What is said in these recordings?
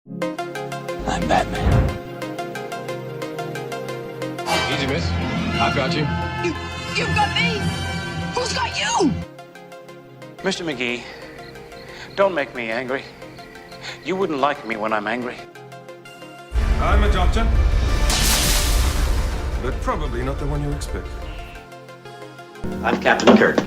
I'm Batman. Easy, miss. I've got you. You've got me? Who's got you? Mr. McGee, don't make me angry. You wouldn't like me when I'm angry. I'm a doctor. But probably not the one you expect. I'm Captain Kirk.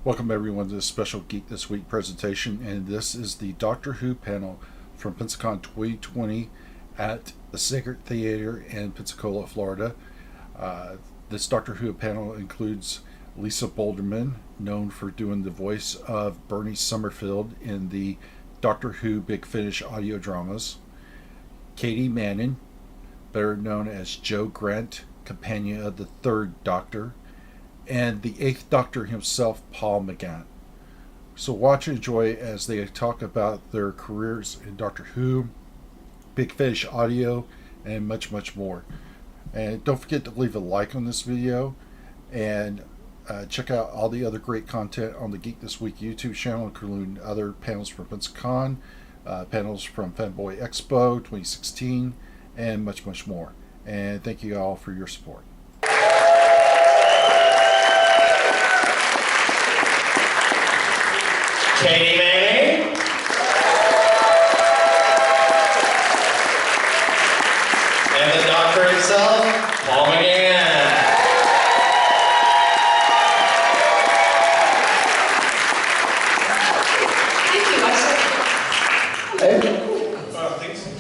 Welcome everyone to this special Geek This Week presentation, and this is the Doctor Who panel from Pensacon 2020 at the Saenger Theater in Pensacola, Florida. This Doctor Who panel includes Lisa Bowerman, known for doing the voice of Bernice Summerfield in the Doctor Who Big Finish audio dramas, Katy, better known as Jo Grant, companion of the Third Doctor, and the Eighth Doctor himself, Paul McGann. So watch and enjoy as they talk about their careers in Doctor Who, Big Finish audio, and much, much more. And don't forget to leave a like on this video, and check out all the other great content on the Geek This Week YouTube channel, including other panels from Pensacon, panels from Fanboy Expo 2016, and much, much more. And thank you all for your support. Katy, and the Doctor himself, Paul McGann. Thank you, I said. Hello.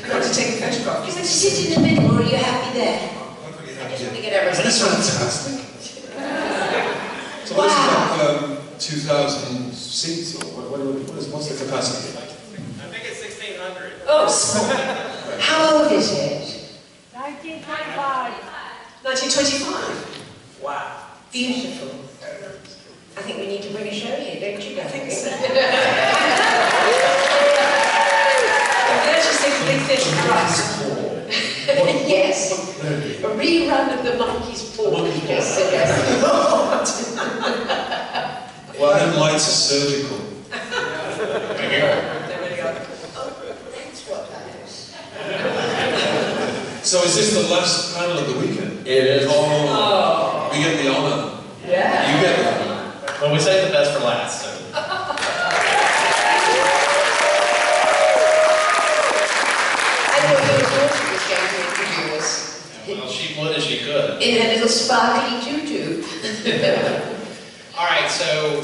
I got to take a photograph. You want to sit in the middle, or are you happy there? I just want to get everything. That's fantastic. So what is it, like 2,000 seats, or what's the capacity? I think it's 1,600. Oh, small. How old is it? 1925. 1925. Wow. Beautiful. I think we need to bring a show here, don't you guys? I think so. Let's just take a big fish for us. Yes. A rerun of the monkey's paw. Yes. Well, them lights are surgical. There we go. Oh, that's what that is. So is this the last panel of the weekend? It is. Oh, we get the honour. Yeah. You get the honour. Well, we saved the best for last, so. I thought your daughter was going to interview us. Well, she would if she could. In her little sparkly tutu. All right, so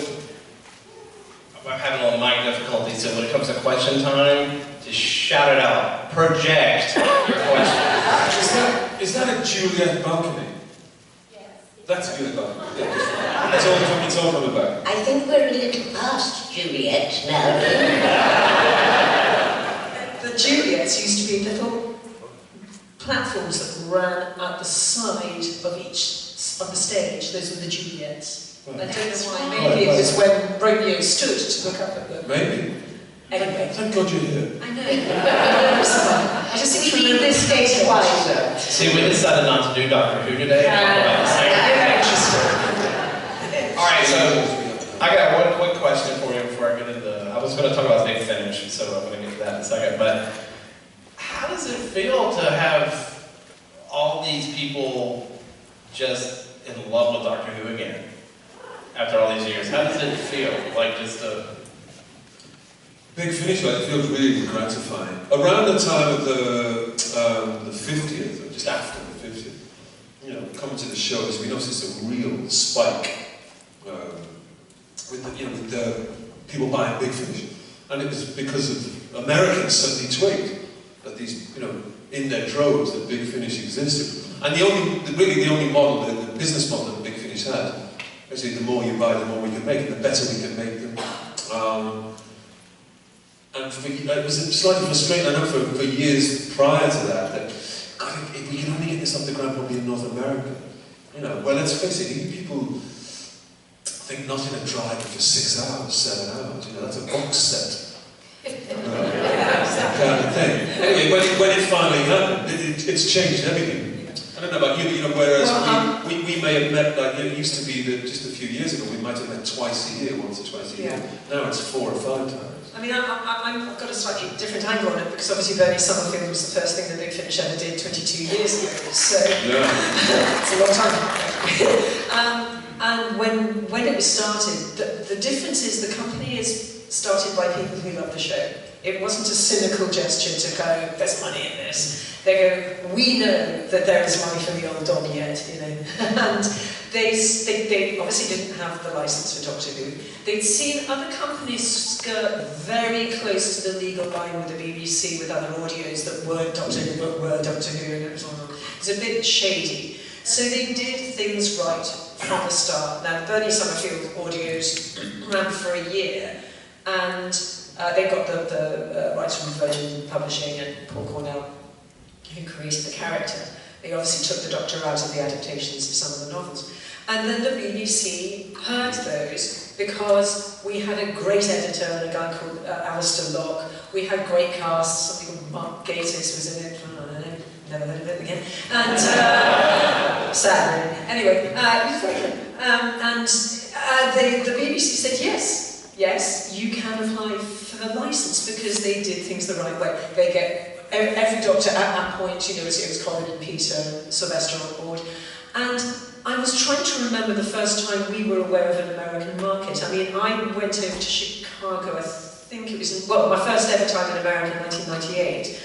I'm having a little mic difficulty, so when it comes to question time, just shout it out. Project your question. Is that a Juliet balcony? Yes. That's a Juliet balcony. Yeah, it's all coming back. I think we're a little past Juliet now. The Juliets used to be little platforms that ran at the side of the stage. Those were the Juliets. I don't know why. Maybe it was when Romeo stood to look up at them. Maybe. Anyway. Thank God you're here. I know. I just think we need this stage wider. See, we decided not to do Doctor Who today. All right, so I got one quick question for you before I get into. I was going to talk about Big Finish, so I'm going to get to that in a second. But how does it feel to have all these people just in love with Doctor Who again after all these years? How does it feel? Like just a Big Finish, like, it feels really gratifying. Around the time of the 50th, or just after the 50th, you know, coming to the shows, we noticed a real spike with the people buying Big Finish, and it was because of Americans suddenly twigged that these, you know, in their droves that Big Finish existed, and the only model, the business model that Big Finish had, basically the more you buy, the more we can make, and the better we can make them. And it was slightly frustrating, I know, for years prior to that, God, if we can only get this off the ground probably in North America, you know, well, let's face it, even people think not in a drive for 6 hours, 7 hours, you know, that's a box set. Kind of thing. Anyway, when it finally happened, it's changed everything. I don't know about you, but whereas Well, we may have met, like, it used to be that just a few years ago, we might have met twice a year, once or twice a year. Now it's 4 or 5 times. I mean, I've got a slightly different angle on it, because obviously Bernice Summerfield was the first thing the Big Finish ever did 22 years ago, so it's a long time. And when it was started, the difference is the company is started by people who love the show. It wasn't a cynical gesture to go, there's money in this. They go, we know that there is money for the old dog yet, you know. And they obviously didn't have the license for Doctor Who. They'd seen other companies skirt very close to the legal line with the BBC, with other audios that weren't Doctor Who, but were Doctor Who, and it was a bit shady. So they did things right from the start. Now, Bernice Summerfield audios ran for a year, and they got the rights from Virgin Publishing and Paul Cornell, who created the character. They obviously took the Doctor out of the adaptations of some of the novels. And then the BBC heard those because we had a great editor and a guy called Alistair Locke. We had great casts, something called Mark Gatiss was in it. Never heard of it again. And sadly. Anyway, it was very good. And the BBC said yes, you can apply for the license, because they did things the right way. They get every Doctor at that point, you know, it was Colin and Peter and Sylvester on board. And I was trying to remember the first time we were aware of an American market. I mean, I went over to Chicago, I think it was, my first ever time in America in 1998,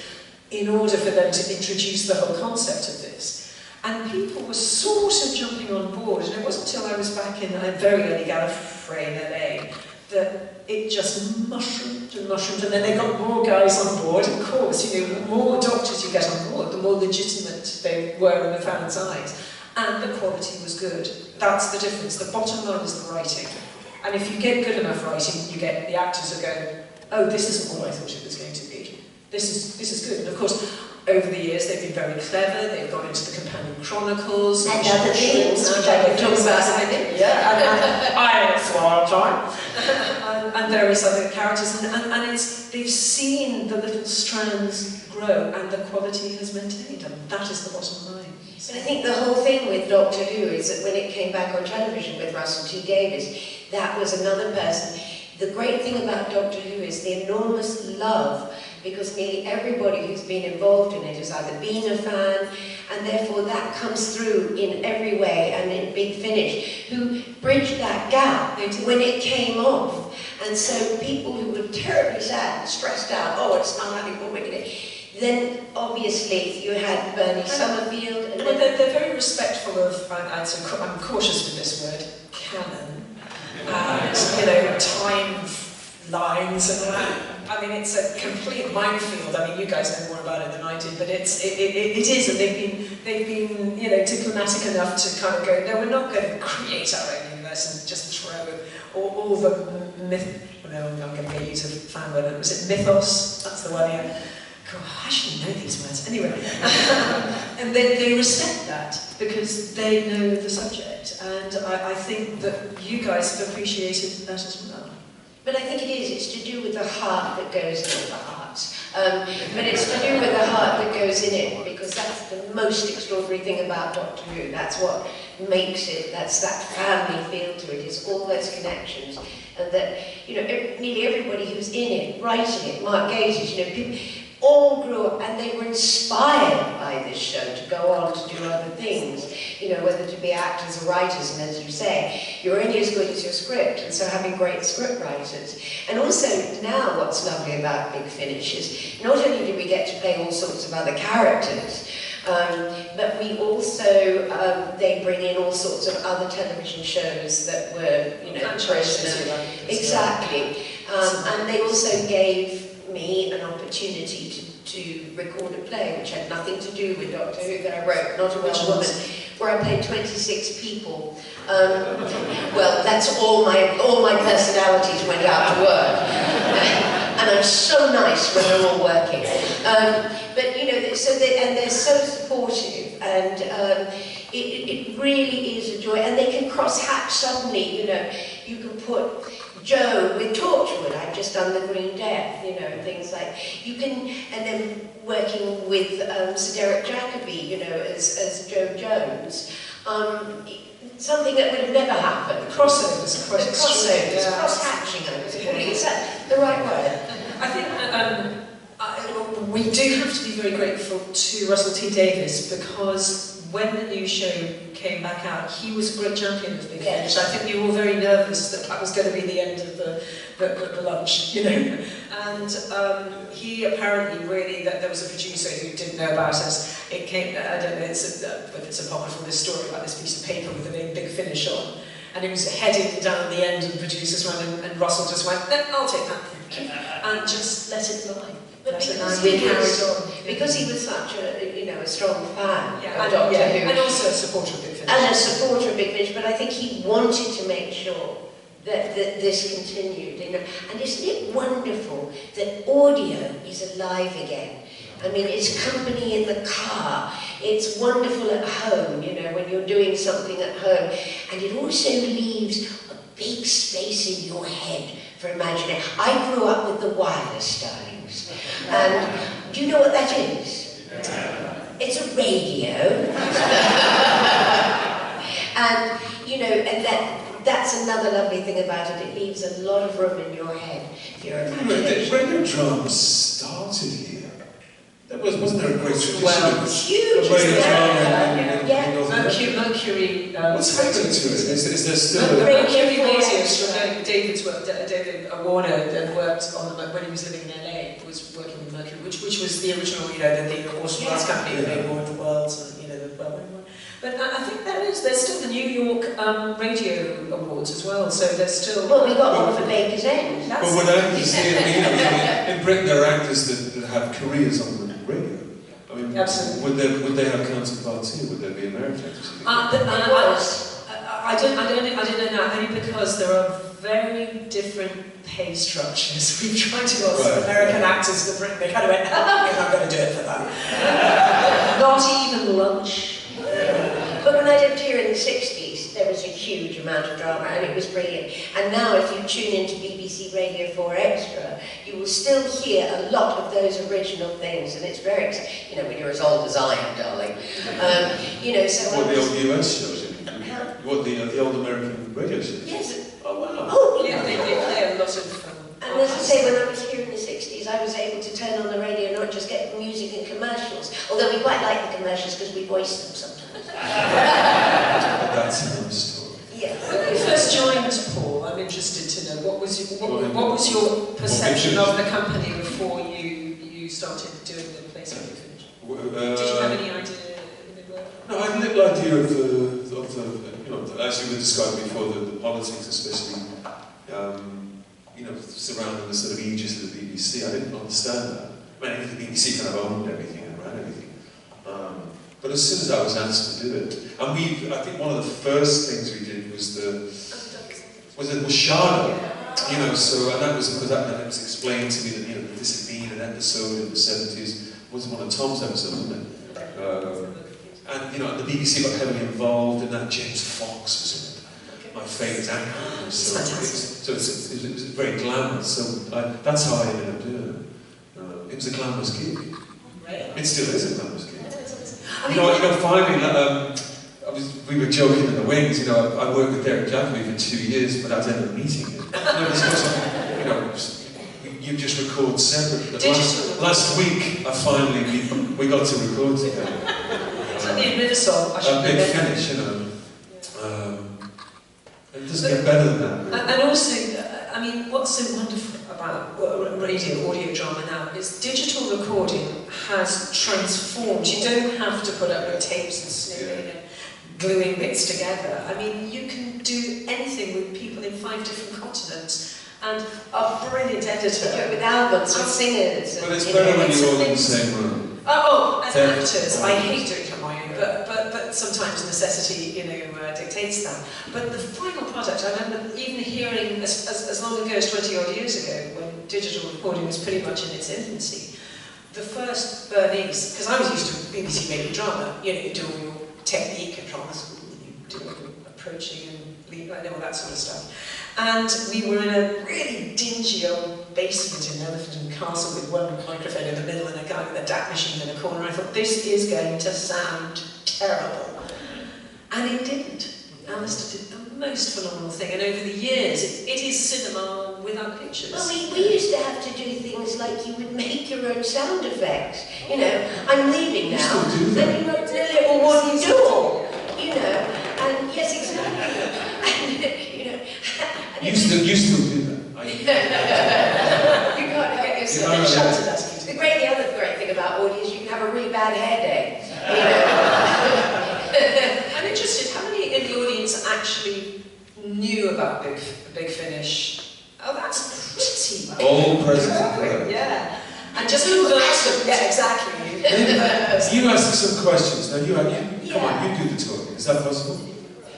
in order for them to introduce the whole concept of this. And people were sort of jumping on board, and it wasn't until I was back in a very early Gallifrey in LA that it just mushroomed, and then they got more guys on board. Of course, you know, the more doctors you get on board, the more legitimate they were in the fans' eyes. And the quality was good. That's the difference. The bottom line is the writing. And if you get good enough writing, you get the actors are going, oh, this isn't what I thought it was going to be. This is good. And of course, over the years, they've been very clever. They've gone into the Companion Chronicles And other things, which I can talk about in a minute. Yeah, I had it for a long time. And various other characters. And they've seen the little strands grow, and the quality has maintained. And that is the bottom line. And I think the whole thing with Doctor Who is that when it came back on television with Russell T Davies, that was another person. The great thing about Doctor Who is the enormous love, because nearly everybody who's been involved in it has either been a fan, and therefore that comes through in every way, and in Big Finish, who bridged that gap when it came off. And so people who were terribly sad and stressed out, oh, it's not happening, what we're going to... Then, obviously, you had Bernie Summerfield. And well, they're very respectful of, I'm cautious with this word, canon, and, you know, time lines and that. I mean, it's a complete minefield. I mean, you guys know more about it than I do, but it is, and they've been, you know, diplomatic enough to kind of go, no, we're not going to create our own universe and just throw all the myth. No, I'm going to get you to fan word. Was it mythos? That's the one. Yeah. God, I should know these words. Anyway, and they respect that because they know the subject, and I think that you guys have appreciated that as well. But I think it is. It's to do with the heart that goes in the heart. But it's to do with the heart that goes in it, because that's the most extraordinary thing about Doctor Who. That's what makes it. That's that family feel to it. It's all those connections, and that, you know, nearly everybody who's in it, writing it, Mark Gatiss, you know, people all grew up and they were inspired by this show to go on to do other things, you know, whether to be actors or writers. And as you say, you're only as good as your script, and so having great script writers. And also now what's lovely about Big Finish is not only do we get to play all sorts of other characters, but we also, they bring in all sorts of other television shows that were, you know, exactly. And they also gave me an opportunity to record a play which had nothing to do with Doctor Who that I wrote, Not a Welsh Woman, where I played 26 people. Well, that's all my personalities went out to work. And I'm so nice when they're all working. But you know, so they're so supportive, and it really is a joy. And they can cross-hatch suddenly, you know. you can put Joe with Torchwood. I've just done The Green Death, you know, things like, you can, and then working with Sir Derek Jacobi, you know, as Joe Jones. Something that would have never happened. Crossovers, cross-hatching, I was calling. Is that the right word? I think we do have to be very grateful to Russell T Davies, because when the new show came back out, he was a great champion of Big Finish. I think we were all very nervous that that was going to be the end of the lunch, you know. And he apparently really, that there was a producer who didn't know about us. It came, I don't know whether it's apocryphal, this story about this piece of paper with the name Big Finish on. And it was heading down the end of the producer's run, and Russell just went, no, I'll take that, and just let it lie. But because he was such a, you know, a strong fan of and, Doctor Who. And also a supporter of Big Finish. And a supporter of Big Finish, but I think he wanted to make sure that this continued. You know? And isn't it wonderful that audio is alive again? I mean, it's company in the car, it's wonderful at home, you know, when you're doing something at home, and it also leaves a big space in your head for imagination. I grew up with the wireless darlings, and do you know what that is? It's a radio. And, you know, and that's another lovely thing about it. It leaves a lot of room in your head for your imagination. Radio drama started here. Wasn't there a great tradition? Well, huge. Radio drama Mercury. What's happened to it? Is there still Mercury radios from David's work. David Warner had worked on them when he was living in LA. Was working with Mercury, which was the original, you know, the Orson Welles company that made War of the Worlds, and you know the Bowerman one. But I think there's still the New York Radio Awards as well. So there's still. Well, we got one for Baker's End. But when actors here, you know, in Britain there are actors that have careers on the radio. I mean, absolutely. Would they have counterparts here? Would there be American actors? I don't know now, only because there are very different pay structures. We've tried to ask American actors in Britain, they kind of went, I'm not going to do it for that. Not even lunch. But when I lived here in the 60s, there was a huge amount of drama, and it was brilliant. And now if you tune into BBC Radio 4 Extra, you will still hear a lot of those original things, and it's very exciting. You know, when you're as old as I am, darling. You know, so... What, the old US shows? What, the old American radio shows? Yes. Oh, wow. Oh, yeah, they play a lot of... And as I say, when I was here in the 60s, I was able to turn on the radio and not just get music and commercials, although we quite like the commercials because we voice them sometimes. That's another story. Yeah. When you first joined, Paul, I'm interested to know, what was your perception of the company before you started doing the place where you finished? Did you have any idea? No, I had a little idea of the you know, as you were describing before, the politics, especially, you know, surrounding the sort of aegis of the BBC. I didn't understand that. I mean, the BBC kind of owned everything and ran everything. But as soon as I was asked to do it, and I think one of the first things we did was the shadow, you know. So, and that was because that was explained to me that, you know, this had been an episode in the 70s. Was one of Tom's episodes, wasn't it? And you know, the BBC got heavily involved in that. James Fox was my favourite actor. So it was very glamorous. So that's how I ended up doing it. It was a glamorous gig. It still is a glamorous gig. You know, finally, we were joking in the wings. You know, I worked with Derek Jacobi for 2 years, but I was never meeting him. You know, you just record separately. Last week, we got to record together. Is that the end of the song? A Big Finish, you know. It doesn't get better than that. And also, I mean, what's so wonderful about audio drama now is digital recording has transformed. You don't have to put up your tapes and snipping and gluing bits together. I mean, you can do anything with people in 5 different continents. And a brilliant editor. With albums, with singers. But it's better when you're all in the same room. As actors, I hate doing it on my own, but sometimes necessity, you know, dictates that. But the final product, I remember even hearing as long ago as 20 odd years ago, when digital recording was pretty much in its infancy, the first Bernice, because I was used to BBC radio drama, you know, you do all your technique at drama school, and you do all your approaching and all that sort of stuff. And we were in a really dingy old basement in Elephant and Castle with one microphone in the middle and a guy with a DAT machine in a corner. I thought, this is going to sound terrible. And it didn't. Alistair did the most phenomenal thing, and over the years, it is cinema without pictures. Well, we used to have to do things like you would make your own sound effects. You know, I'm leaving now. You still do that? And you wrote a little wooden door. You know, and yes, exactly. And, you know, and You still do that? you can't help yourself. The other great thing about audio is you can have a really bad headache. You know. I'm interested, how many in the audience actually knew about Big Finish? Oh, that's pretty. All present and heard. Yeah. And just who asked them? Yeah, exactly. You asked some questions. Now you come on, you do the talking. Is that possible?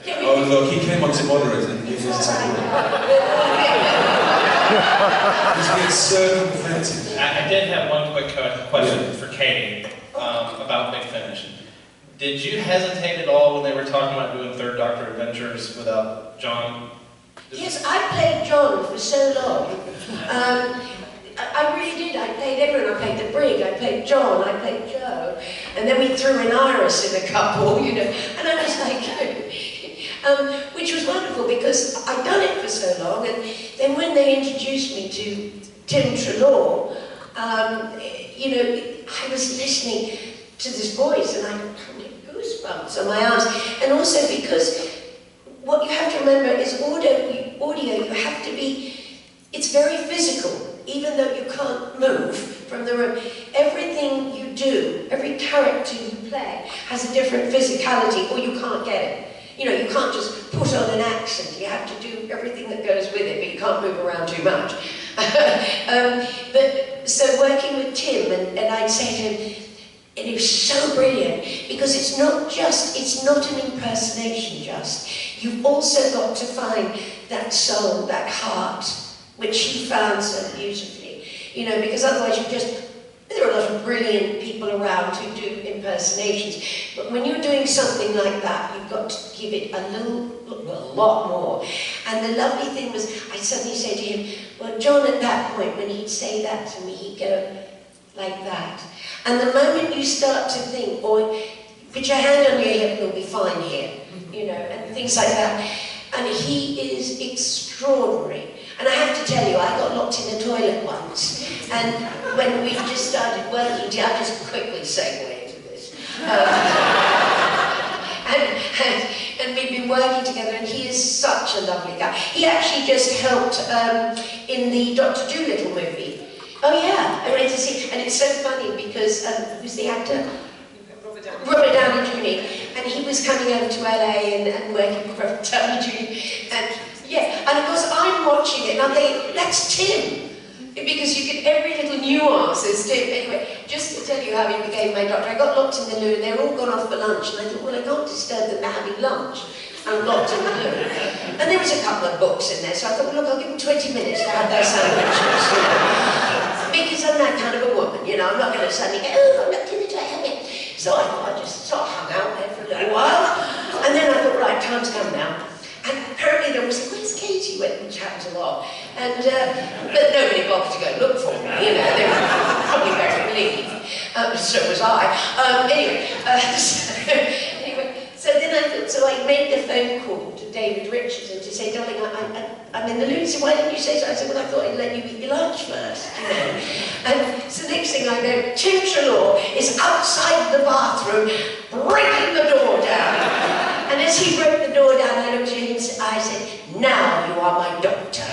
Yeah, Oh look, he came on to moderate and give his time. He's being circumvented. I did have one quick question for Katy about Big Finish. Did you hesitate at all when they were talking about doing Third Doctor Adventures without John? Yes, I played John for so long. I really did. I played everyone. I played the Brig, I played John, I played Joe. And then we threw in Iris in a couple, you know. And I was like, which was wonderful because I'd done it for so long. And then when they introduced me to Tim Treloar, you know, I was listening to this voice and I had goosebumps on my arms. And also because what you have to remember is audio, you have to be, it's very physical. Even though you can't move from the room, everything you do, every character you play has a different physicality or you can't get it. You know, you can't just put on an accent. You have to do everything that goes with it, but you can't move around too much. But so working with Tim, and I'd say to him, and it was so brilliant because it's not an impersonation just. You've also got to find that soul, that heart, which he found so beautifully. You know, because otherwise there are a lot of brilliant people around who do impersonations, but when you're doing something like that, you've got to give it a lot more. And the lovely thing was, I suddenly said to him, well, John, at that point, when he'd say that to me, he'd go like that. And the moment you start to think, or put your hand on your hip, you'll be fine here, you know, and things like that. And he is extraordinary. And I have to tell you, I got locked in the toilet once, and when we just started working, I'll just quickly segue into this. And we've been working together, and he is such a lovely guy. He actually just helped in the Dr. Dolittle movie. Oh yeah, I went to see, and it's so funny because, who's the actor? Robert Downey Jr. And he was coming over to LA and working with Robert Downey Jr. And yeah, and of course I'm watching it and I'm thinking, that's Tim. Because you get every little nuance as Tim. Anyway, just to tell you how he became my doctor, I got locked in the loo and they were all gone off for lunch and I thought, well, I can't disturb them having lunch. I'm locked in the loo. And there was a couple of books in there, so I thought, well, look, I'll give them 20 minutes to have their sandwiches. You know? Because I'm that kind of a woman, you know, I'm not going to suddenly go, oh, I'm locked in the toilet. So I thought I just sort of hung out there for a little while. And then I thought, right, time's come now. And apparently there was, where's Katy? Which happens a lot. And, but nobody bothered to go look for me, you know, they were probably very relieved. So was I. Anyway, so then I thought, so I made the phone call to David Richardson to say, darling, I'm in the loo. He said, why didn't you say so? I said, well, I thought I'd let you eat your lunch first, you know. And so next thing I know, Tim Treloar is outside the bathroom, breaking the door down. And as he broke the door down, I looked at him and I said, now you are my doctor.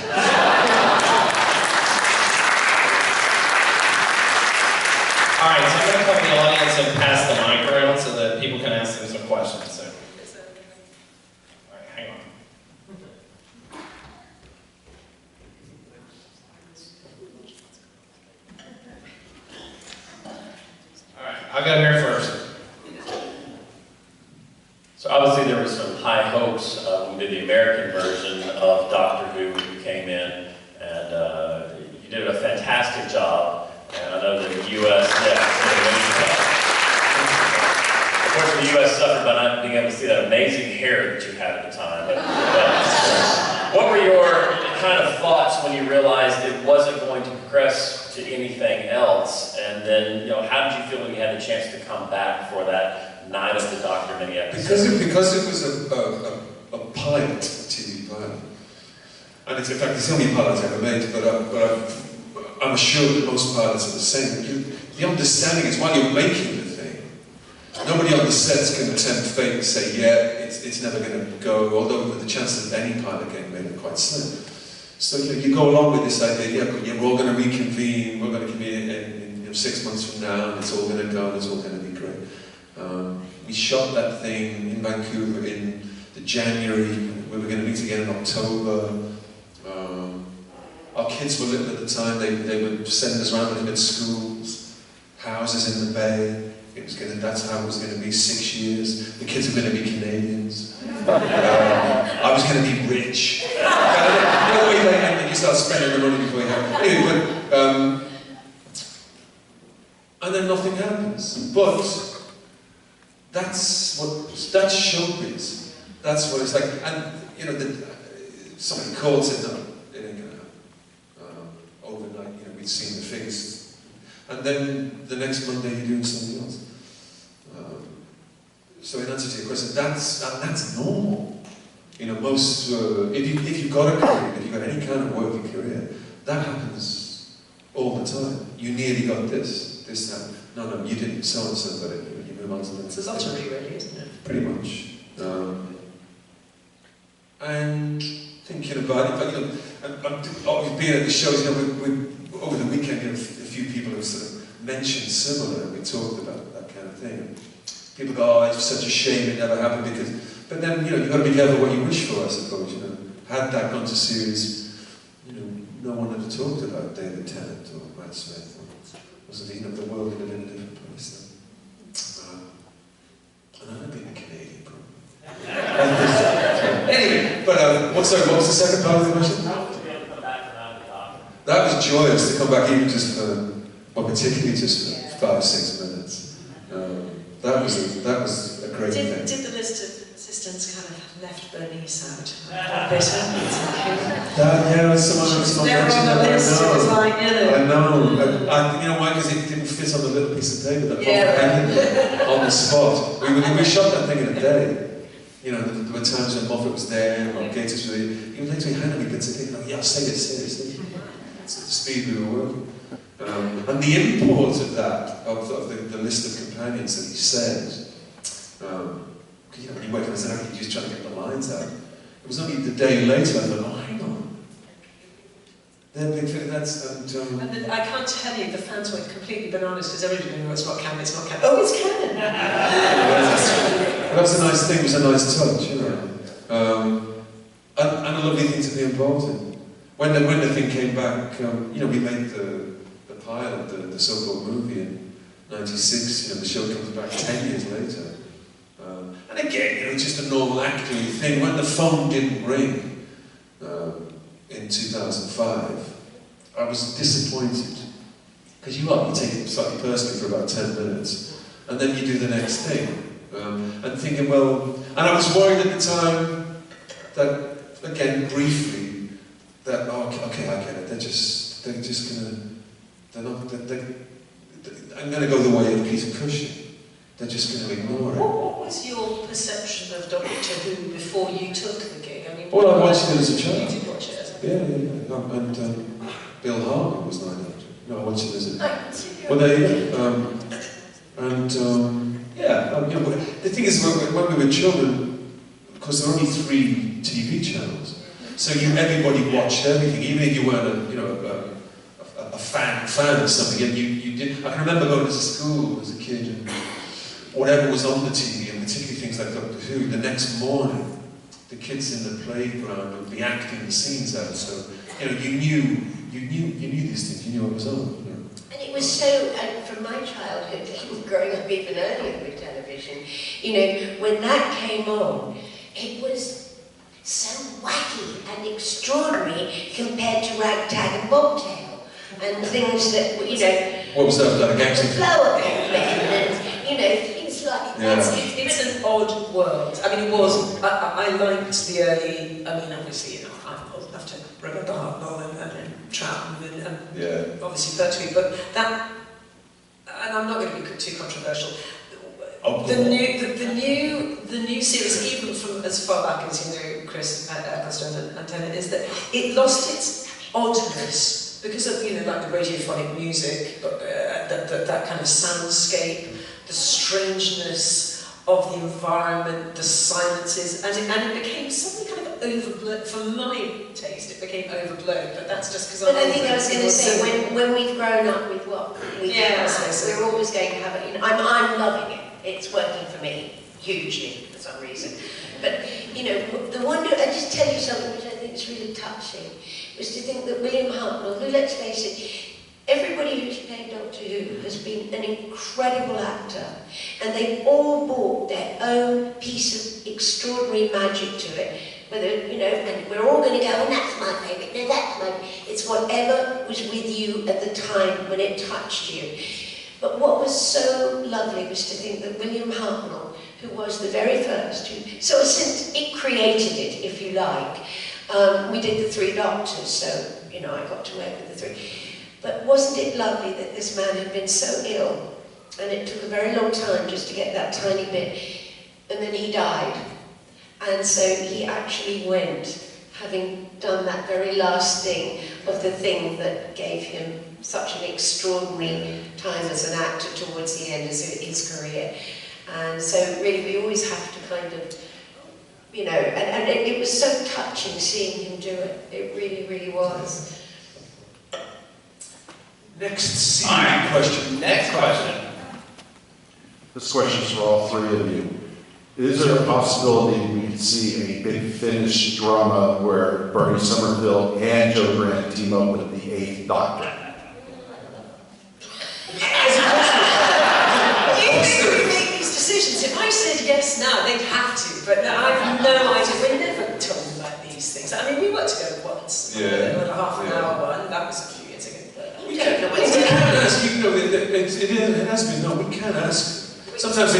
All right, so I'm going to come to the audience and pass the mic around so that people can ask them some questions. So. All right, hang on. All right, I'll go here first. So obviously there was some high hopes when we did the American version of Doctor Who when you came in, and you did a fantastic job. And I know that the U.S. did an amazing job. Of course, the U.S. suffered by not being able to see that amazing hair that you had at the time. But what were your thoughts when you realized it wasn't going to progress to anything else? And then, how did you feel when you had the chance to come back for that Night of the Doctor mini episode? Because it was a pilot, a TV pilot, and it's, in fact, it's the only pilot I ever made, but I'm sure that most pilots are the same. The understanding is while you're making the thing, nobody on the set's going to tempt fate and say, yeah, it's never going to go, although the chances of any pilot getting made are quite slim. So you go along with this idea, yeah, we're all going to reconvene, we're going to convene in 6 months from now, and it's all going to go, and it's all going to be great. We shot that thing in Vancouver in the January, we were going to meet again in October. Our kids were little at the time, they would send us around with them at schools, houses in the bay. That's how it was going to be 6 years. The kids were going to be Canadians. I was going to be rich. And you start spending the money before you have it. Anyway, and then nothing happens. But that's showbiz. That's what it's like. And somebody called said, no, it ain't going to happen. Overnight, we'd seen the figures. And then the next Monday you're doing something else. So in answer to your question, that's normal. Most if you've got a career, if you've got any kind of working career, that happens all the time. You nearly got this, that. No, you didn't. So and so got it. You move on to the next. It's a lottery, really, isn't it? Pretty much. And thinking about it, I've been at the shows. Over the weekend, a few people have sort of mentioned similar. We talked about that kind of thing. People go, oh, it's such a shame it never happened because... But then, you've got to be careful what you wish for, I suppose, Had that gone to series, no one ever talked about David Tennant or Matt Smith. The world in a little different place then. And I've been a Canadian, probably. Anyway, but, what was the second part of the question? That was joyous to come back even just for, particularly just for 5-6 minutes. That was a great thing. Did the list of assistants kind of left Bernice out? Better? Someone never on the list. It was like, I know. You know why? Because it didn't fit on the little piece of paper that on the spot. We shot that thing in a day. There were times when Moffat was there, or Gates was there. He would literally hand me bits of things like, yeah, say it. It's at the speed we were working. And the import of that, of the list of companions that he said, you wait for a second, you're just trying to get the lines out. It was only the day later I thought, oh, hang on. And I can't tell you, the fans went completely bananas because everybody knew it's not canon, it's not canon. Oh, it's canon! That was a nice thing, it was a nice touch, and a lovely thing to be involved in. When the thing came back, we made the pilot, the so-called movie in '96. The show comes back 10 years later, and again, just a normal acting thing. When the phone didn't ring in 2005, I was disappointed because you take it slightly personally for about 10 minutes, and then you do the next thing, and thinking, and I was worried at the time that, again, briefly. That okay, I get it. They're just gonna. I'm gonna go the way of Peter Cushing. They're just gonna ignore it. What was your perception of Doctor Who before you took the gig? I I watched it as a child. You did watch it as a child. Yeah. And Bill Harper was 900. I watched it as a. Well, there you go. The thing is, when we were children, of course, there were only 3 TV channels. So everybody watched everything, even if you weren't a fan of something. And you did. I can remember going to school as a kid, and whatever was on the TV, and particularly things like Doctor Who. The next morning, the kids in the playground would be acting the scenes out. So you knew these things. You knew what was on. And it was so, from my childhood, growing up even earlier with television, when that came on, it was so wacky and extraordinary compared to Ragtag and Bobtail and things that, What was that, like a gangster? Flower men and, things like that. It's an odd world. I mean, it was, I liked the early, obviously, I have to remember Hartnell and Troughton and Yeah. obviously Pertwee, but that, and I'm not going to be too controversial. Oh, The new series, even from as far back as Chris Ecclestone and Tennant, is that it lost its oddness because of like the radiophonic music, that kind of soundscape, the strangeness of the environment, the silences, and it became suddenly kind of overblown. For my taste, it became overblown, but that's just because But I think I was going to say, when we've grown up with what we Yeah, we're always going to have it. I'm loving it. It's working for me hugely for some reason. But the wonder. I just tell you something which I think is really touching, was to think that William Hartnell, who, let's face it, everybody who's played Doctor Who has been an incredible actor, and they've all brought their own piece of extraordinary magic to it. Whether, and we're all going to go, oh, that's my favourite, no, that's my favourite. It's whatever was with you at the time when it touched you. But what was so lovely was to think that William Hartnell, who was the very first, so since it created it, if you like, we did the Three Doctors, so, I got to work with the three. But wasn't it lovely that this man had been so ill, and it took a very long time just to get that tiny bit, and then he died. And so he actually went, having done that very last thing of the thing that gave him such an extraordinary time as an actor towards the end of his career. And so really we always have to kind of, and it was so touching seeing him do it. It really, really was. Next question. Next question. This question is for all three of you. Is there a possibility we could see a Big Finish drama where Bernice Summerfield and Joe Grant team up with the 8th Doctor? You make these decisions. If I said yes now, they'd have to, but I have no idea. We're never talking about these things. I mean, we worked together once. Yeah. A half an hour one. That was a few years ago. We can ask, it has been, no, we can ask. Sometimes,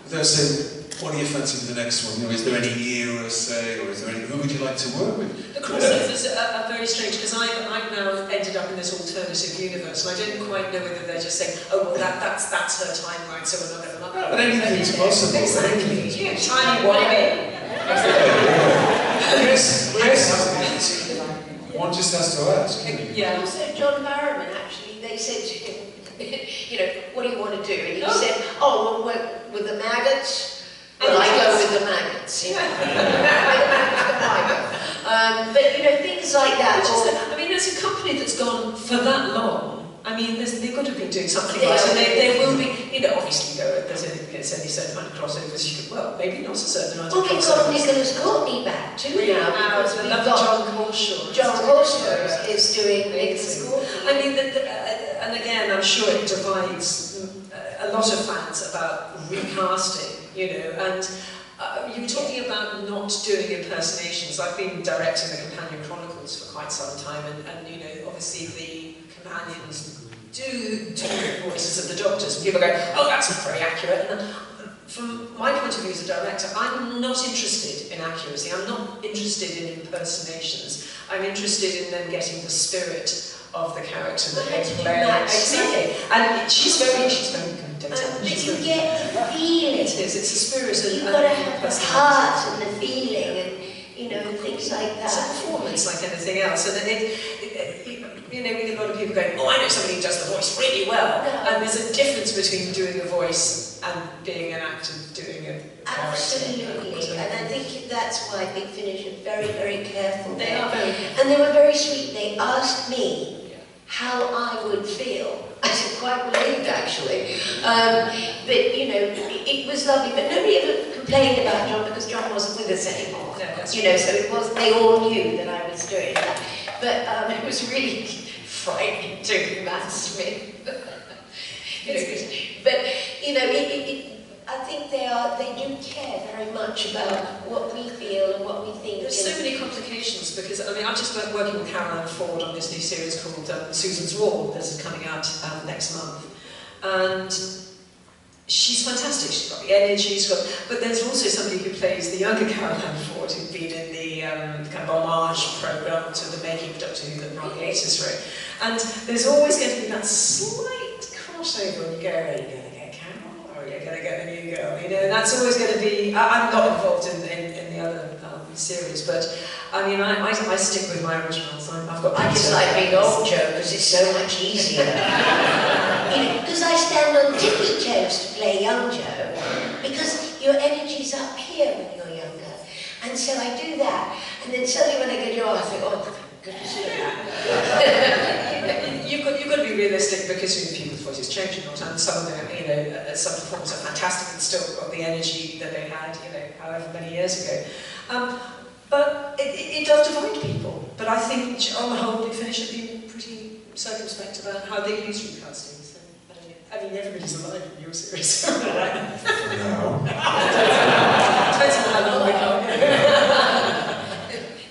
they'll say, what do you fancy for the next one? Is there any era, say, or is there who would you like to work with? The crossovers are very strange because I've now ended up in this alternative universe, and I didn't quite know whether they're just saying, oh, well, that's her timeline, so we're not going to look at it. But anything's possible. Exactly. Yeah, tiny white. Yes. One just has to ask. Yeah. Also, John Bowerman, actually, they said to him, what do you want to do? And he said, oh, we'll work with the maggots. Well, I go with the maggots, but, things like that. There's a company that's gone for that long. They've got to be doing something right, and they will be, obviously there's any certain amount of crossovers. You could, maybe not a certain amount of crossovers. We've got Nicholas Courtney back too now, because we've got John Horshaw. John Horshaw is doing Nicholas Courtney. And again, I'm sure it divides a lot of fans about recasting, and you were talking about not doing impersonations. I've been directing the Companion Chronicles for quite some time, and obviously the companions do voices of the Doctors, and people go, oh, that's very accurate. And from my point of view as a director, I'm not interested in accuracy. I'm not interested in impersonations. I'm interested in them getting the spirit of the character that they play. Exactly. And she's very good. But you get the feeling. It's a spirit. You've got to have the heart and the feeling, and things like that. It's a performance like anything else, and we get a lot of people going, oh, I know somebody who does the voice really well. No. And there's a difference between doing a voice and being an actor doing a character. Absolutely, and I think that's why Big Finish are very, very careful. They are very careful. And they were very sweet. They asked me how I would feel. I said, quite relieved, actually. But, it was lovely. But nobody ever complained about John because John wasn't with us anymore. No, so it was, they all knew that I was doing that. But it was really frightening to Matt Smith. I think they do care very much about what we feel and what we think. There's so many complications because, I'm just working with Caroline Ford on this new series called Susan's War that's coming out next month. And she's fantastic. She's got the energy. But there's also somebody who plays the younger Caroline Ford, who'd been in the kind of homage program to the making of Doctor Who that Mark Gatiss wrote. And there's always going to be that slight crossover, and you go, are you going to get Carol, or are you going to get the new girl? You know, and that's always going to be. I'm not involved in the other series, but I mean, I stick with my originals. I just like being old Joe because it's so much easier. Because I stand on tippy toes to play young Joe, because your energy's up here when you're younger, and so I do that. And then suddenly when I get you, I think, oh, thank goodness for that. You've got to be realistic, because people's voices change and and some of them, some performers are fantastic and still got the energy that they had, however many years ago. But it does divide people. But I think on the whole, Big Finish have been pretty circumspect about how they use recasting. So, I mean, everybody's alive in your series. Right? No. Depends on how long we go.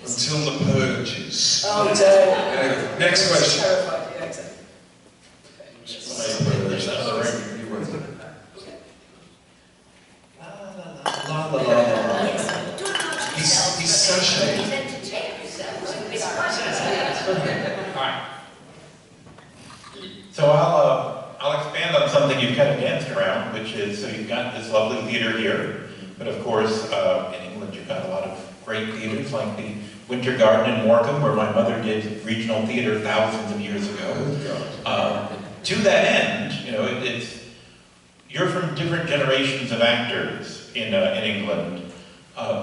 Until the purges. Oh, no. Anyway, next question. Terrified, yeah, exactly. La la la la. He's sashaying. Alright. So I'll expand on something you've kind of danced around, which is, so you've got this lovely theater here, but of course, in England you've got a lot of great theaters, like the Winter Garden in Morecambe, where my mother did regional theater thousands of years ago. To that end, you're from different generations of actors in England.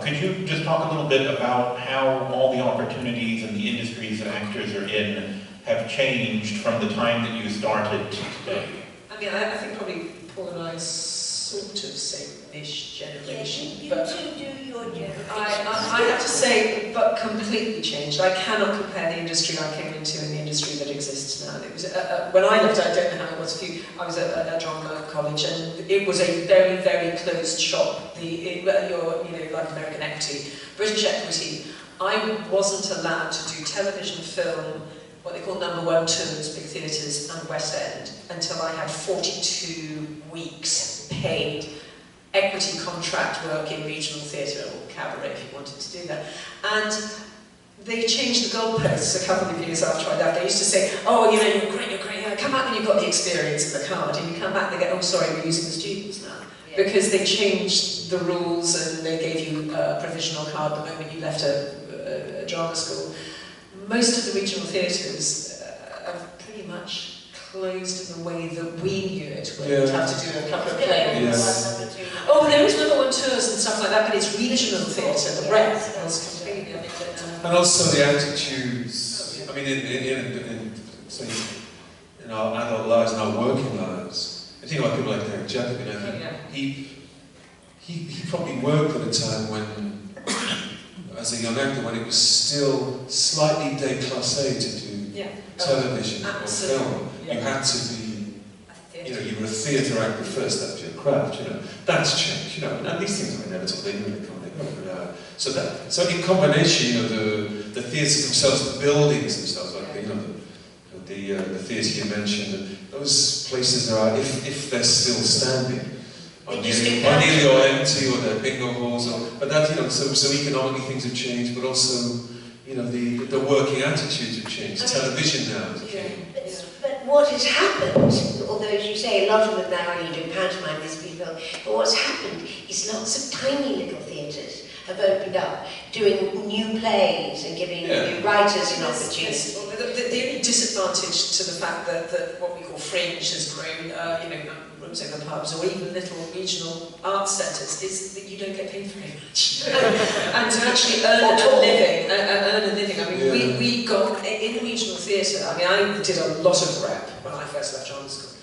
Could you just talk a little bit about how all the opportunities and the industries that actors are in have changed from the time that you started to today? I mean, I think probably Paul and I sort of same-ish generation. Yeah, you but two do your generation. I have to say, but completely changed. I cannot compare the industry I came into and the industry that exists now. It was when I left, I don't know how it was for you. I was at a drama college, and it was a very, very closed shop. Like American Equity, British Equity. I wasn't allowed to do television, film, what they call #1 tours, big theatres, and West End, until I had 42 weeks paid equity contract work in regional theatre or cabaret, if you wanted to do that. And they changed the goalposts a couple of years after I left. They used to say, oh, you're great, come back when you've got the experience and the card, and you come back and they go, oh, sorry, we're using the students now. Yeah. Because they changed the rules and they gave you a provisional card the moment you left a drama school. Most of the regional theatres have pretty much closed in the way that we knew it, where you'd have to do a couple of plays. Yes. Oh, there is #1 tours and stuff like that, but it's regional theatre, the breadth was completely different. And also the attitudes. I mean, in our adult lives, in our working lives. I think about people like Derek Jacob. He probably worked at a time when, as a young actor, when it was still slightly déclassé to do television or film. Yeah. You had to be, you were a theatre actor first, that was your craft, That's changed, and these things are inevitable, they really come, they go. So in combination, the theatres themselves, the buildings themselves, like the theatre you mentioned, those places are, if they're still standing, are nearly or empty, or they're bingo halls, but that, so economically things have changed, but also, the working attitudes have changed. Television now is a thing. But what has happened, although as you say, a lot of them now only do pantomime, this people, but what's happened is lots of tiny little theatres have opened up, doing new plays and giving new writers an opportunity. The only disadvantage to the fact that what we call fringe has grown, rooms over pubs or even little regional arts centres, is that you don't get paid very much. And to actually earn a living, I mean, we got, in regional theatre, I mean, I did a lot of rep when I first left drama school,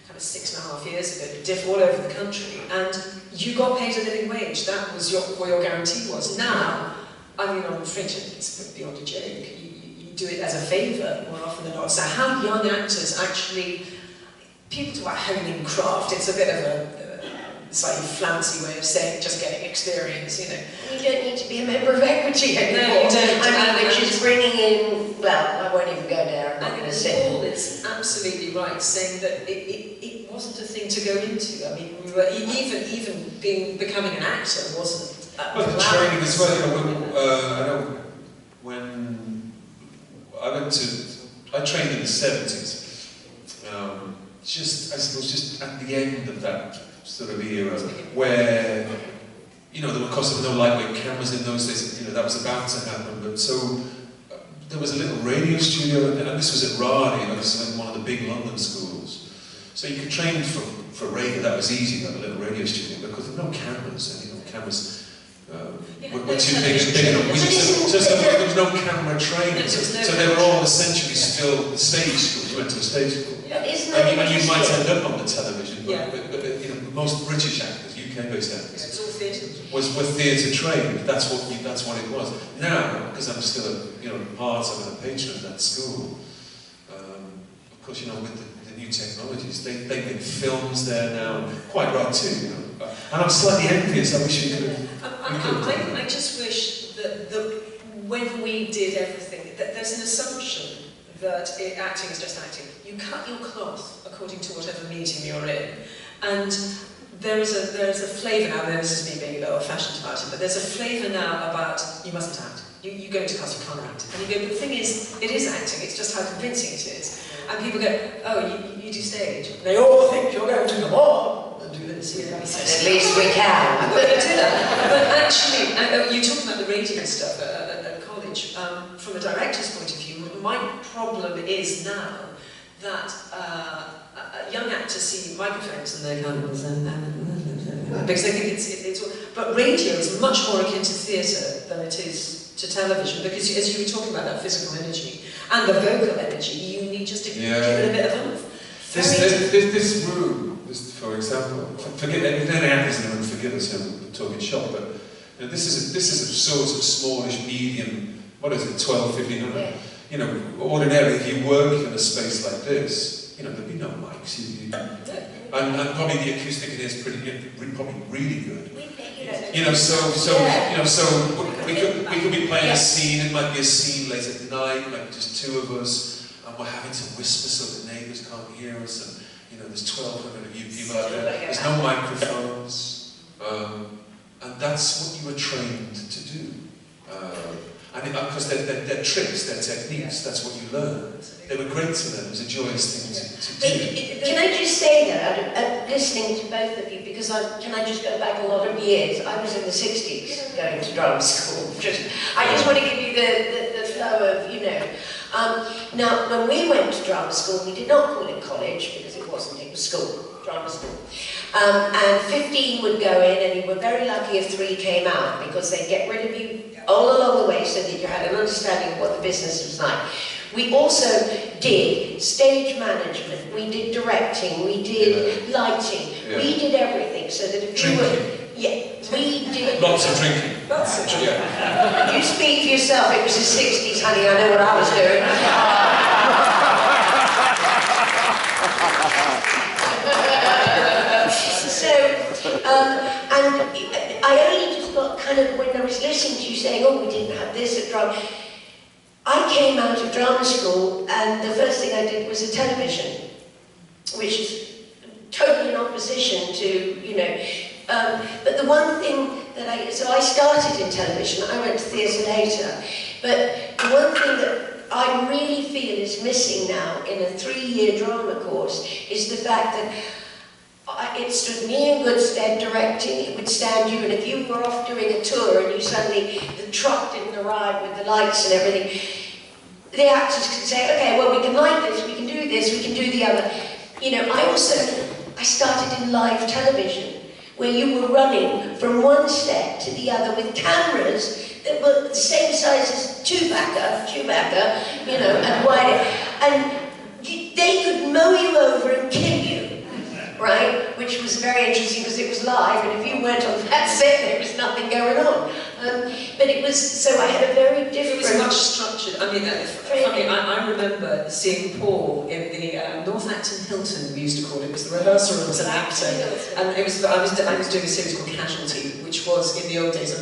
kind of 6.5 years ago, all over the country, and you got paid a living wage. That was what your guarantee was. Now, I mean, on fringe, it's beyond a joke. You do it as a favour more often than not. So how young actors actually, people talk about honing craft, it's a bit of a slightly fancy way of saying just getting experience, You don't need to be a member of Equity anymore. No, you don't. I mean, which is bringing in, well, I won't even go there, I'm not going to say. Paul is absolutely right, saying that it wasn't wasn't a thing to go into. I mean, we were, even becoming an actor wasn't. Well, the training as well. I know when I trained in the 70s. I suppose just at the end of that sort of era, where there were, of course, there were no lightweight cameras in those days. That was about to happen, but so. There was a little radio studio, and this was at Raleigh, this was like one of the big London schools. So you could train for radio, that was easy, to have a little radio studio, because there were no cameras, cameras were too big enough. So there was no camera training, so they were all essentially still stage schools. You went to a stage school. And you might end up on the television, but most British actors, UK-based actors, were theatre trained. That's what it was. Now, because I'm still part of and a patron of that school, of course, with the new technologies, they make films there now, quite right too. And I'm slightly envious. I wish you could have. I just wish that when we did everything, that there's an assumption that acting is just acting. You cut your cloth according to whatever medium you're in, and there is a flavour now. This is me being a bit old-fashioned about it, but there's a flavour now about you mustn't act. You go into class, you can't act. And you go, but the thing is, it is acting. It's just how convincing it is. And people go, oh, you do stage. They all think you're going to come on and do this. At least we can. But do that. But actually, you talk about the radio stuff at college. From a director's point of view, my problem is now that young actors see microphones and they kind of because they think it's all, but radio is much more akin to theatre than it is to television, because as you were talking about that physical energy and the vocal energy, you need just to give it a bit of oomph. This room, for example, forget if any actors in the room, forgive us, I'm talking shop, but this is a sort of smallish, medium, what is it, 12, 1500? Ordinarily, if you work in a space like this, there'd be no mics. And probably the acoustic in here is probably really good. So we could be playing a scene. It might be a scene late at night. It might be just two of us, and we're having to whisper so the neighbours can't hear us. And there's 1,200 of you people out there. There's no microphones, and that's what you were trained to do. And because they're tricks, they're techniques, that's what you learn. They were great to learn, it was a joyous thing to do. Can I just say that, listening to both of you, because can I just go back a lot of years? I was in the 60s going to drama school. I just want to give you the flow of, Now, when we went to drama school, we did not call it college, because it wasn't, it was school, drama school. And 15 would go in, and you were very lucky if 3 came out, because they'd get rid of you all along the way so that you had an understanding of what the business was like. We also did stage management, we did directing, we did lighting, we did everything, so that if you were... we did... Lots of drinking. Lots of drinking. You speak for yourself, it was the 60s, honey, I know what I was doing. And I only just got kind of, when I was listening to you saying, oh, we didn't have this at drama, I came out of drama school, and the first thing I did was a television, which is totally in opposition to, but the one thing that so I started in television, I went to theatre later, but the one thing that I really feel is missing now in a 3-year drama course is the fact that it stood me in good stead directing, it would stand you, and if you were off doing a tour and you suddenly, the truck didn't arrive with the lights and everything, the actors could say, okay, well, we can light this, we can do this, we can do the other. I started in live television, where you were running from one set to the other with cameras that were the same size as Chewbacca, and wider, and they could mow you over and kill you. Right, which was very interesting because it was live, and if you weren't on that set, there was nothing going on. But it was, so I had a very different... It was much structured. I mean, I remember seeing Paul in the North Acton Hilton, we used to call it. It was the rehearsal room as an actor, and I was doing a series called Casualty, which was in the old days it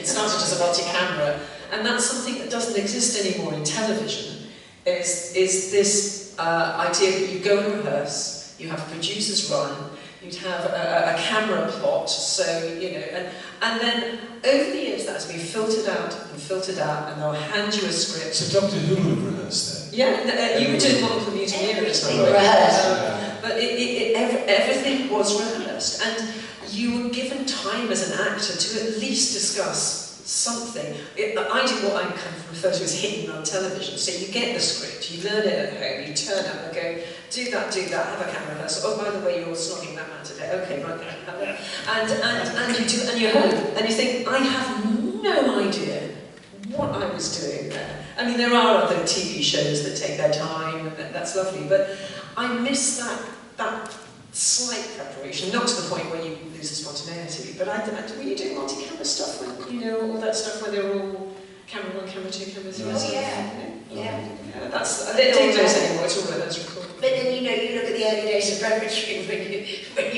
started as a multi-camera, and that's something that doesn't exist anymore in television. Is this idea that you go and rehearse. you have producers run, you'd have a camera plot, so, you know, and then over the years that has been filtered out, and they'll hand you a script. So Doctor Who would have rehearsed that? Yeah, you were doing one for the mutineers. But everything was rehearsed, and you were given time as an actor to at least discuss something. I do what I kind of refer to as hitting on television. So you get the script, you learn it at home, you turn up and go, do that, have a camera rehearsal. Oh, by the way, you're snogging that man today. Okay, right, and you do, and you're home, and you think, I have no idea what I was doing there. I mean, there are other TV shows that take their time, and that's lovely, but I miss that slight preparation, not to the point where you lose the spontaneity, but were you doing multi-camera stuff when, you know, all that stuff where they were all camera 1, camera 2, camera 3? Oh yeah. I don't do those anymore, it's all those recorded. But then, you know, you look at the early days of preparatory when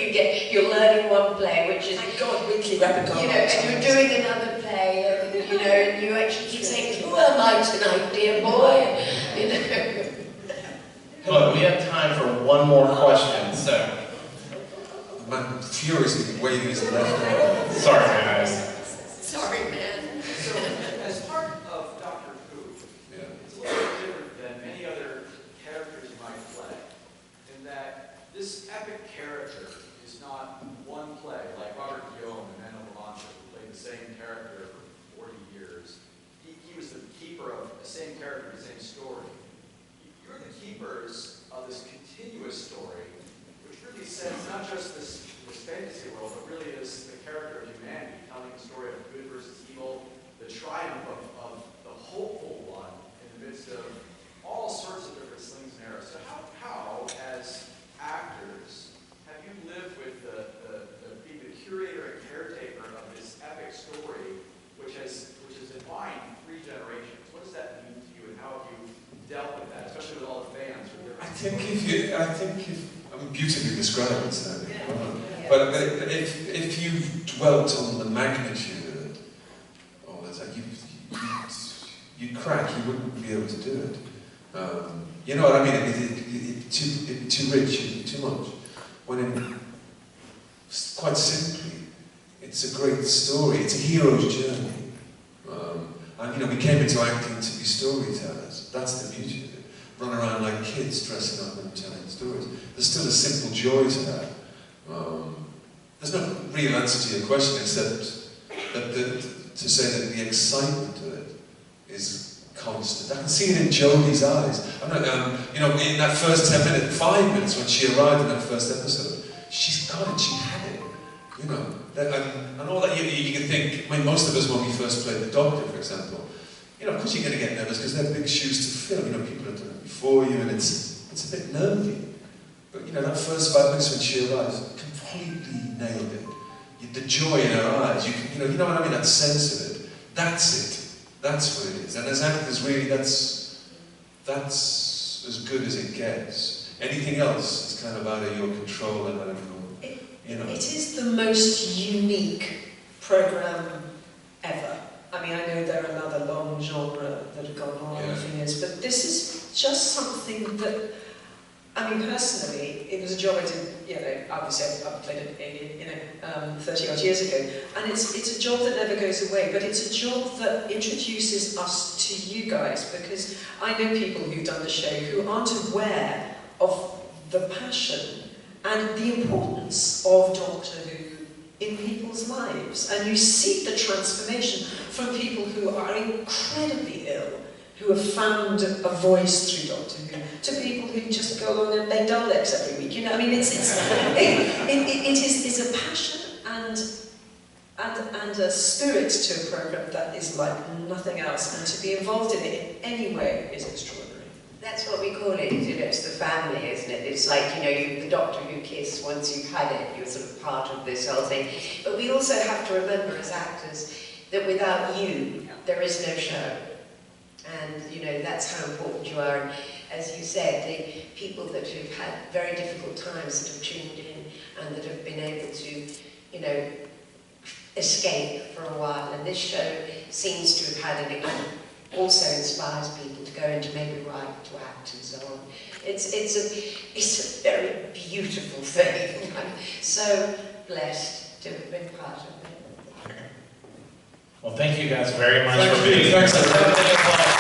you're learning one play, which is, thank God, weekly repertoire. You know, and you're doing another play, and, you know, and you actually keep saying, who am I tonight, dear boy? You know. Look, we have time for one more question, so. I'm furiously waving his left arm. Sorry, man. Sorry, man. So, as part of Doctor Who, it's a little bit different than many other characters you might play, in that this epic character is not one play, like Robert Guillaume in Men of La Mancha, who played the same character for 40 years. He was the keeper of the same character, the same story. You're the keepers of this continuous story, which really says not just this fantasy world, but really is the character of humanity, telling the story of good versus evil, the triumph of the hopeful one in the midst of all sorts of different slings and arrows. So how as actors, have you lived with being the curator and caretaker of this epic story, which has defined 3 generations? What does that mean to you, and how have you dealt with that, especially with all the fans? I think beautifully described, so. But if you've dwelt on the magnitude of it, all the time, you'd crack, you wouldn't be able to do it. You know what I mean? It's too rich, too much. When quite simply, it's a great story, it's a hero's journey. And you know, we came into acting to be storytellers. That's the beauty of it. Run around like kids, dressing up and telling stories. There's still a simple joy to that. There's no real answer to your question except to say that the excitement of it is constant. I can see it in Jodie's eyes. I'm not, you know, in that first 10 minutes, 5 minutes when she arrived in that first episode, she's got it, she had it. You know, and all that you can think. I mean, most of us when we first played the Doctor, for example, you know, of course you're going to get nervous because they're big shoes to fill. You know, people have done it before you, and it's a bit nervy. But you know, that first 5 minutes when she arrives, completely nailed it. The joy in her eyes, you know what I mean? That sense of it. That's it. That's what it is. And as actors, really, that's as good as it gets. Anything else is kind of out of your control and out of your, you know. It is the most unique program ever. I mean, I know there are another long genre that have gone on for years, but this is just something that, I mean, personally, it was a job I did, you know, obviously I played an alien, you know, 30 odd years ago, and it's a job that never goes away, but it's a job that introduces us to you guys, because I know people who've done the show who aren't aware of the passion and the importance of Doctor Who in people's lives, and you see the transformation from people who are incredibly ill, who have found a voice through Doctor Who, to people who just go along and play Daleks every week. You know, I mean, it is a passion and a spirit to a program that is like nothing else, and to be involved in it in any way is extraordinary. That's what we call it, you know, it's the family, isn't it? It's like, you know, the Doctor Who kiss, once you've had it, you're sort of part of this whole thing. But we also have to remember as actors that without you, there is no show. And, you know, that's how important you are. And as you said, the people that have had very difficult times that have tuned in and that have been able to, you know, escape for a while. And this show seems to have had also inspires people to go into maybe write, to act and so on. It's a very beautiful thing. I'm so blessed to have been part of it. Well, thank you guys very much for being here. Thanks, everyone.